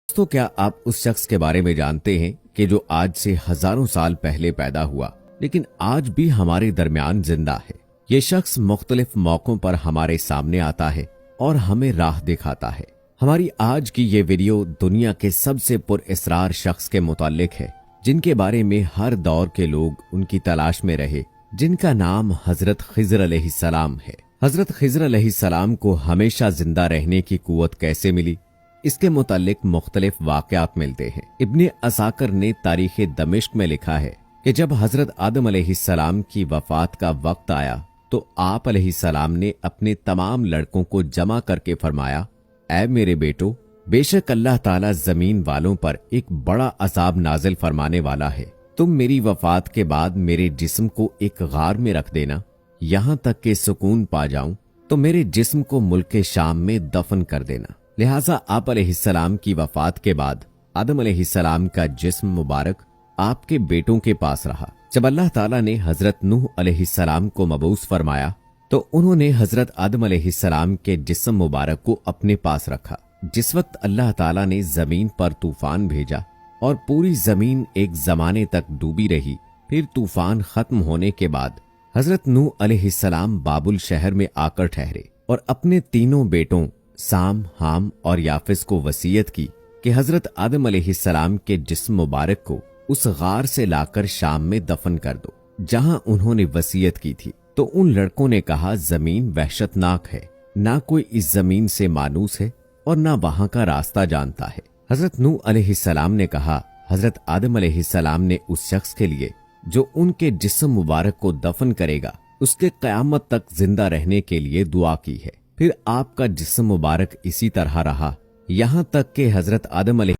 दोस्तों, क्या आप उस शख्स के बारे में जानते हैं कि जो आज से हजारों साल पहले पैदा हुआ लेकिन आज भी हमारे दरमियान जिंदा है। ये शख्स मुख्तलिफ मौकों पर हमारे सामने आता है और हमें राह दिखाता है। हमारी आज की ये वीडियो दुनिया के सबसे पुरअसरार शख्स के मुताल्लिक है, जिनके बारे में हर दौर के लोग उनकी तलाश में रहे, जिनका नाम हजरत खिज़र अलैहिस्सलाम है। हजरत खिज़र अलैहिस्सलाम को हमेशा जिंदा रहने की कुव्वत कैसे मिली, इसके मुताल्लिक मुख्तलिफ वाक़यात मिलते हैं। इब्ने असाकर ने तारीख़ दमिश्क में लिखा है कि जब हजरत आदम अलैहिस्सलाम की वफात का वक्त आया तो आप अलैहिस्सलाम ने अपने तमाम लड़कों को जमा करके फरमाया, ऐ मेरे बेटो, बेशक अल्लाह ताला जमीन वालों पर एक बड़ा अजाब नाजिल फरमाने वाला है। तुम मेरी वफात के बाद मेरे जिस्म को एक गार में रख देना, यहाँ तक कि सुकून पा जाऊं तो मेरे जिस्म को मुल्क शाम में दफन कर देना। लिहाजा आप अलैहिस्सलाम की वफात के बाद आदम अलैहिस्सलाम का जिस्म मुबारक आपके बेटों के पास रहा। जब अल्लाह ताला ने हजरत नूह अलैहिस्सलाम को मबूस फरमाया तो उन्होंने हजरत आदम अलैहिस्सलाम के जिस्म मुबारक को अपने पास रखा। जिस वक्त अल्लाह ताला ने जमीन पर तूफान भेजा और पूरी जमीन एक जमाने तक डूबी रही, फिर तूफान खत्म होने के बाद हजरत नूह अलैहिस्सलाम बाबुल शहर में आकर ठहरे और अपने तीनों बेटों साम, हाम और याफिस को वसीयत की कि हजरत आदम अलैहिस्सलाम के जिस्म मुबारक को उस गार से लाकर शाम में दफन कर दो जहां उन्होंने वसीयत की थी। तो उन लड़कों ने कहा, जमीन वहशतनाक है, ना कोई इस जमीन से मानूस है और ना वहां का रास्ता जानता है। हजरत नूह अलैहिस्सलाम ने कहा, हजरत आदम अलैहिस्सलाम ने उस शख्स के लिए जो उनके जिस्म मुबारक को दफन करेगा उसके क़यामत तक जिंदा रहने के लिए दुआ की है। फिर आपका जिस्म मुबारक इसी तरह रहा, यहाँ तक कि हजरत आदम